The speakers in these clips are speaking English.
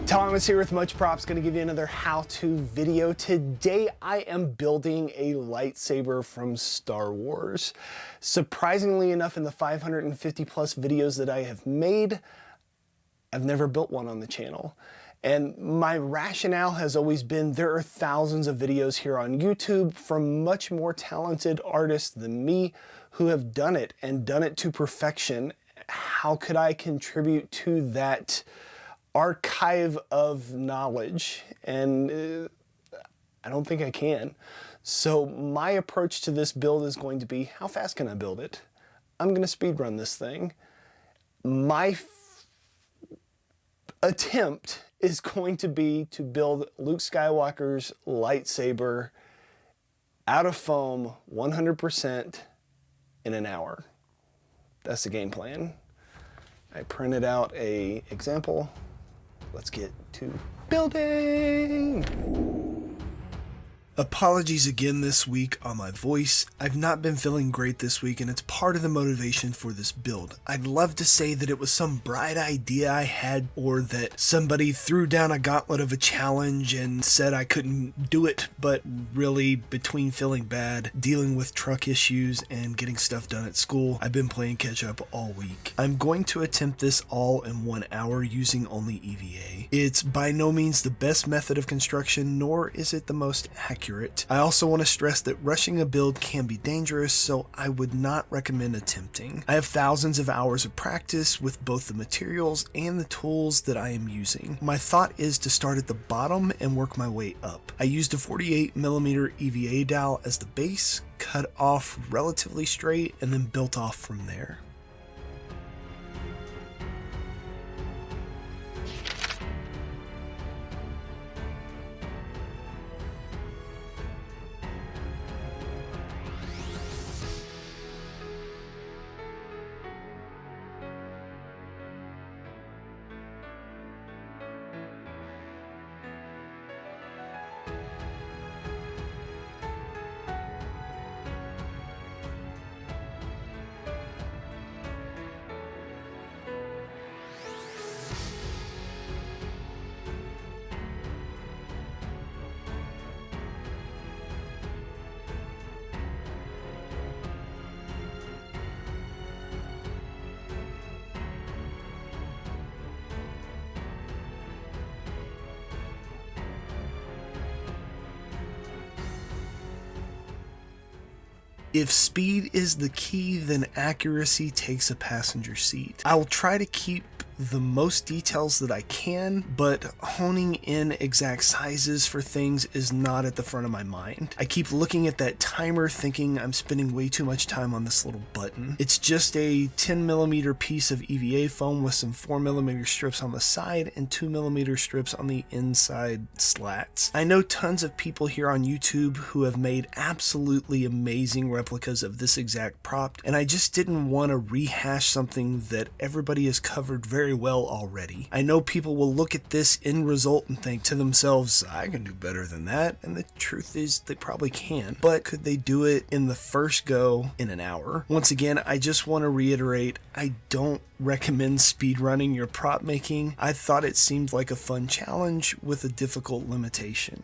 Thomas here with Much Props, going to give you another how-to video. Today I am building a lightsaber from Star Wars. Surprisingly enough, in the 550 plus videos that I have made, I've never built one on the channel. And my rationale has always been there are thousands of videos here on YouTube from much more talented artists than me who have done it and done it to perfection. How could I contribute to that archive of knowledge? And I don't think I can. So my approach to this build is going to be, how fast can I build it? I'm going to speed run this thing. My attempt is going to be to build Luke Skywalker's lightsaber out of foam 100% in an hour. That's the game plan. I printed out an example. Let's get to building. Apologies again this week on my voice. I've not been feeling great this week, and it's part of the motivation for this build. I'd love to say that it was some bright idea I had, or that somebody threw down a gauntlet of a challenge and said I couldn't do it, but really, between feeling bad, dealing with truck issues, and getting stuff done at school, I've been playing catch up all week. I'm going to attempt this all in 1 hour using only EVA. It's by no means the best method of construction, nor is it the most accurate. I also want to stress that rushing a build can be dangerous, so I would not recommend attempting. I have thousands of hours of practice with both the materials and the tools that I am using. My thought is to start at the bottom and work my way up. I used a 48mm EVA dowel as the base, cut off relatively straight, and then built off from there. If speed is the key, then accuracy takes a passenger seat. I will try to keep the most details that I can, but honing in exact sizes for things is not at the front of my mind. I keep looking at that timer thinking I'm spending way too much time on this little button. It's just a 10mm piece of EVA foam with some 4mm strips on the side and 2mm strips on the inside slats. I know tons of people here on YouTube who have made absolutely amazing replicas of this exact prop, and I just didn't want to rehash something that everybody has covered very well already. I know people will look at this end result and think to themselves, I can do better than that, and the truth is they probably can, but could they do it in the first go in an hour? Once again, I just want to reiterate, I don't recommend speedrunning your prop making. I thought it seemed like a fun challenge with a difficult limitation.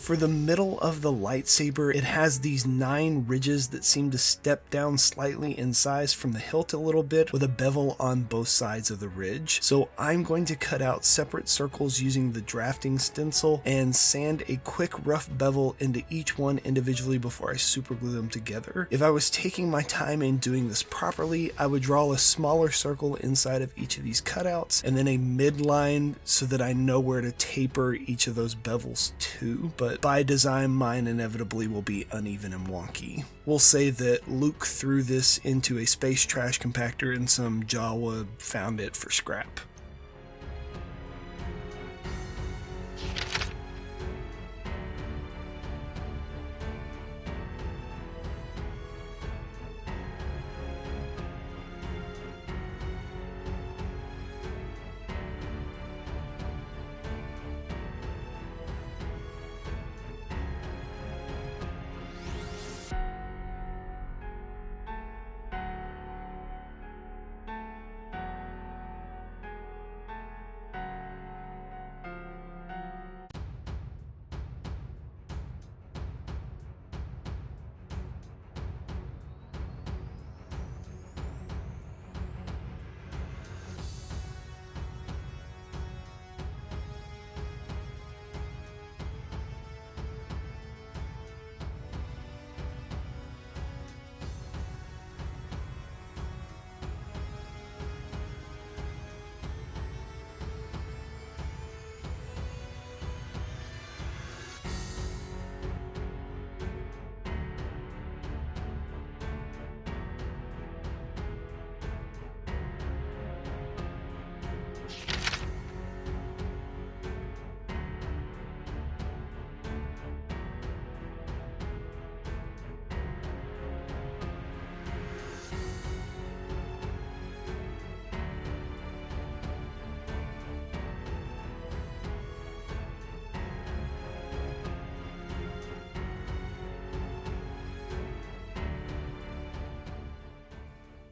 For the middle of the lightsaber, it has these 9 ridges that seem to step down slightly in size from the hilt a little bit, with a bevel on both sides of the ridge. So I'm going to cut out separate circles using the drafting stencil and sand a quick rough bevel into each one individually before I superglue them together. If I was taking my time in doing this properly, I would draw a smaller circle inside of each of these cutouts and then a midline so that I know where to taper each of those bevels to, but by design mine inevitably will be uneven and wonky. We'll say that Luke threw this into a space trash compactor and some Jawa found it for scrap.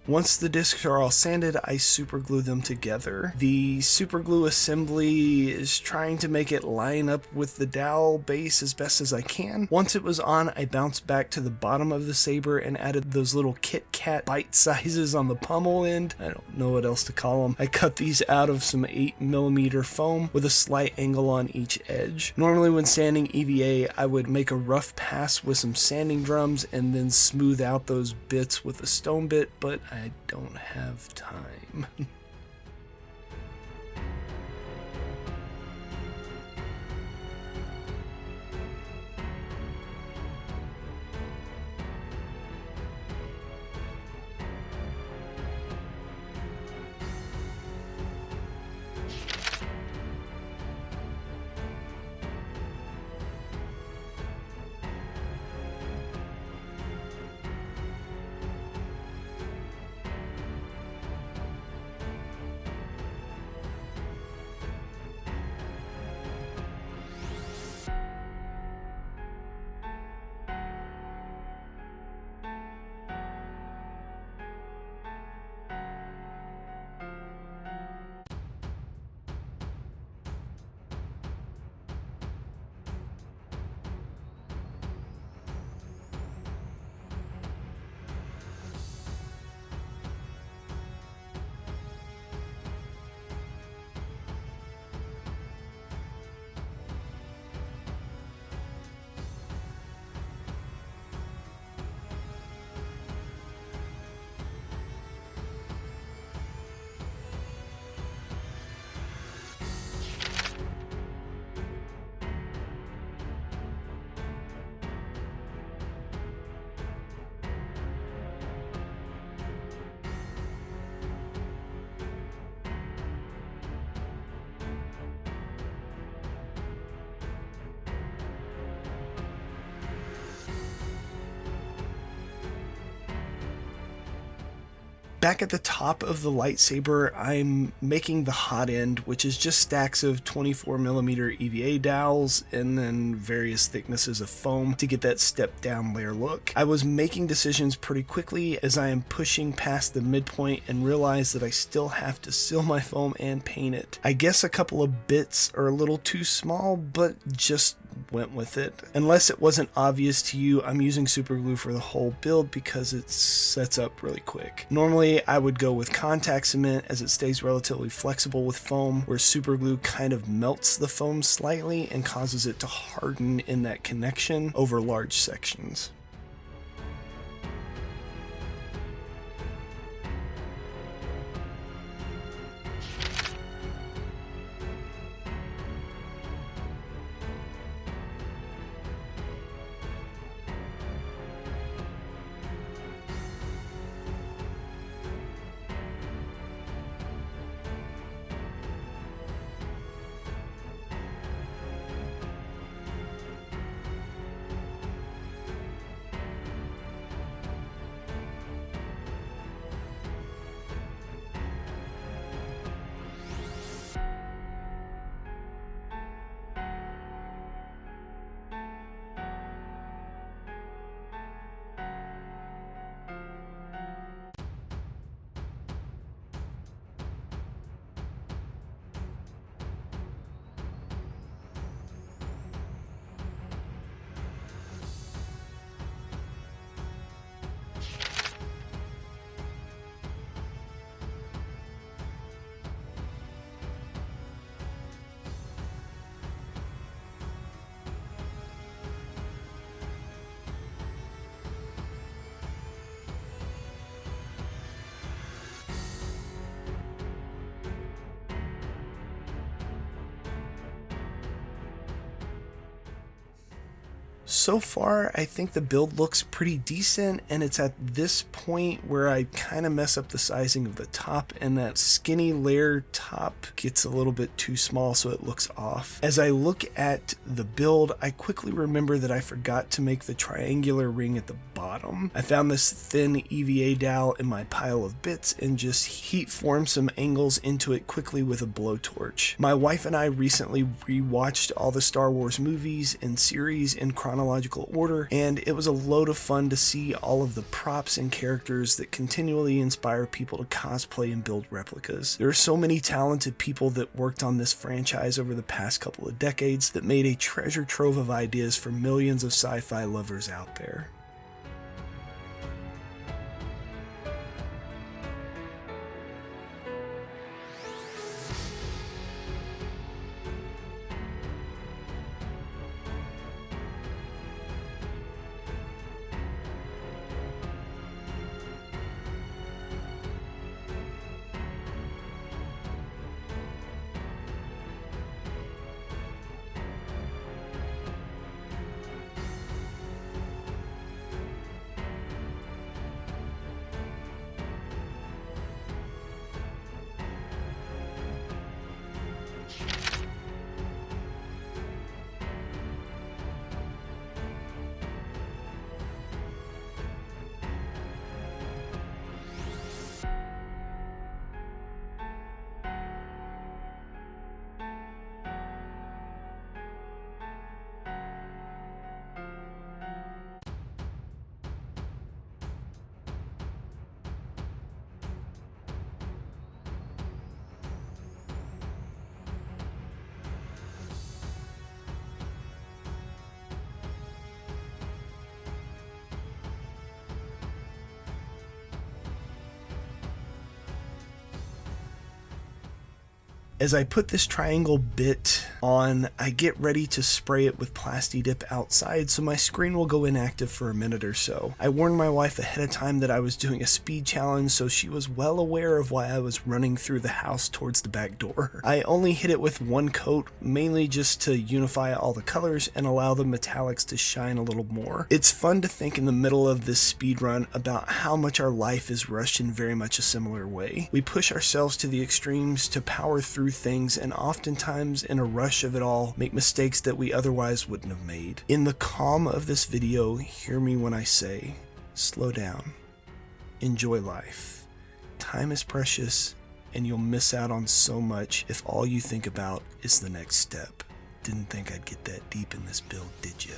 Once the discs are all sanded, I superglue them together. The superglue assembly is trying to make it line up with the dowel base as best as I can. Once it was on, I bounced back to the bottom of the saber and added those little Kit Kat bite sizes on the pommel end. I don't know what else to call them. I cut these out of some 8mm foam with a slight angle on each edge. Normally when sanding EVA, I would make a rough pass with some sanding drums and then smooth out those bits with a stone bit, but I don't have time. Back at the top of the lightsaber, I'm making the hot end, which is just stacks of 24mm EVA dowels and then various thicknesses of foam to get that step down layer look. I was making decisions pretty quickly as I am pushing past the midpoint and realize that I still have to seal my foam and paint it. I guess a couple of bits are a little too small, but just went with it. Unless it wasn't obvious to you, I'm using super glue for the whole build because it sets up really quick. Normally I would go with contact cement as it stays relatively flexible with foam, where super glue kind of melts the foam slightly and causes it to harden in that connection over large sections. So far, I think the build looks pretty decent, and it's at this point where I kind of mess up the sizing of the top, and that skinny layer top gets a little bit too small, so it looks off. As I look at the build, I quickly remember that I forgot to make the triangular ring at the bottom. I found this thin EVA dowel in my pile of bits and just heat formed some angles into it quickly with a blowtorch. My wife and I recently rewatched all the Star Wars movies and series in chronological order, and it was a load of fun to see all of the props and characters that continually inspire people to cosplay and build replicas. There are so many talented people that worked on this franchise over the past couple of decades that made a treasure trove of ideas for millions of sci-fi lovers out there. As I put this triangle bit on, I get ready to spray it with Plasti Dip outside so my screen will go inactive for a minute or so. I warned my wife ahead of time that I was doing a speed challenge, so she was well aware of why I was running through the house towards the back door. I only hit it with one coat, mainly just to unify all the colors and allow the metallics to shine a little more. It's fun to think in the middle of this speed run about how much our life is rushed in very much a similar way. We push ourselves to the extremes to power through things, and oftentimes in a rush of it all make mistakes that we otherwise wouldn't have made. In the calm of this video, hear me when I say, slow down, enjoy life. Time is precious, and you'll miss out on so much if all you think about is the next step. Didn't think I'd get that deep in this build, did ya?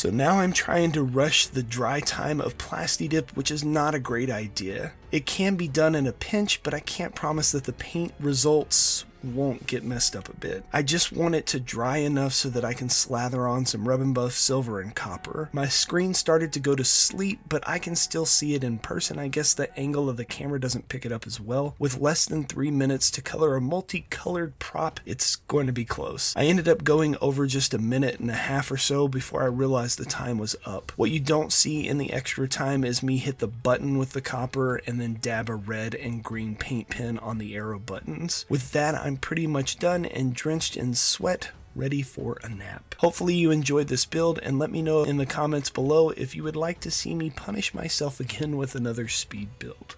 So now I'm trying to rush the dry time of Plastidip, which is not a great idea. It can be done in a pinch, but I can't promise that the paint results won't get messed up a bit. I just want it to dry enough so that I can slather on some Rub and Buff silver and copper. My screen started to go to sleep, but I can still see it in person. I guess the angle of the camera doesn't pick it up as well. With less than 3 minutes to color a multicolored prop, it's going to be close. I ended up going over just a minute and a half or so before I realized the time was up. What you don't see in the extra time is me hit the button with the copper and then dab a red and green paint pen on the arrow buttons. With that, I'm pretty much done and drenched in sweat, ready for a nap. Hopefully you enjoyed this build, and let me know in the comments below if you would like to see me punish myself again with another speed build.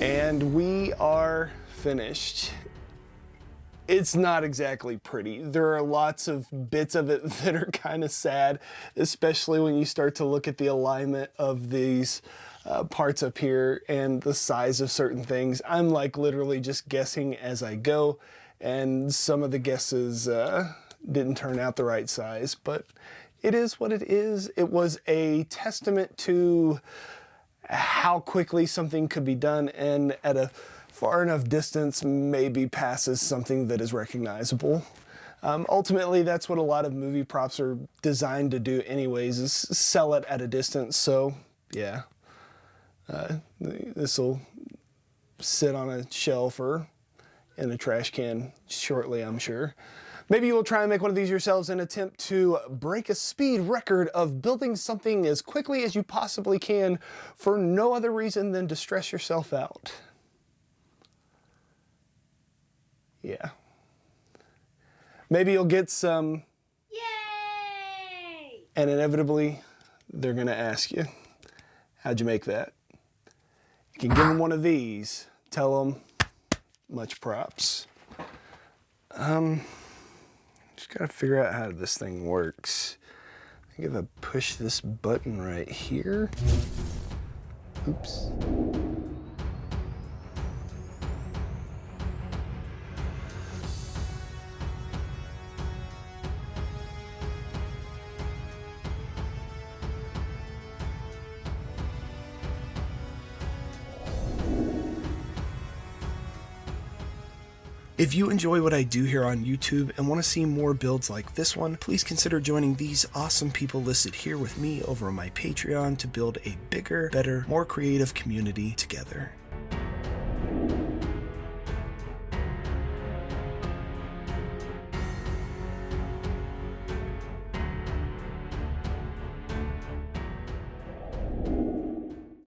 And we are finished. It's not exactly pretty. There are lots of bits of it that are kind of sad, especially when you start to look at the alignment of these parts up here and the size of certain things. I'm like literally just guessing as I go, and some of the guesses didn't turn out the right size, but it is what it is. It was a testament to how quickly something could be done, and at a far enough distance maybe passes something that is recognizable. Ultimately, that's what a lot of movie props are designed to do anyways, is sell it at a distance. So yeah, this will sit on a shelf or in a trash can shortly, I'm sure. Maybe you will try and make one of these yourselves and attempt to break a speed record of building something as quickly as you possibly can for no other reason than to stress yourself out. Yeah. Maybe you'll get some. Yay! And inevitably, they're gonna ask you, how'd you make that? You can give them one of these. Tell them, much props. Just gotta figure out how this thing works. I think if I push this button right here. Oops. If you enjoy what I do here on YouTube and want to see more builds like this one, please consider joining these awesome people listed here with me over on my Patreon to build a bigger, better, more creative community together.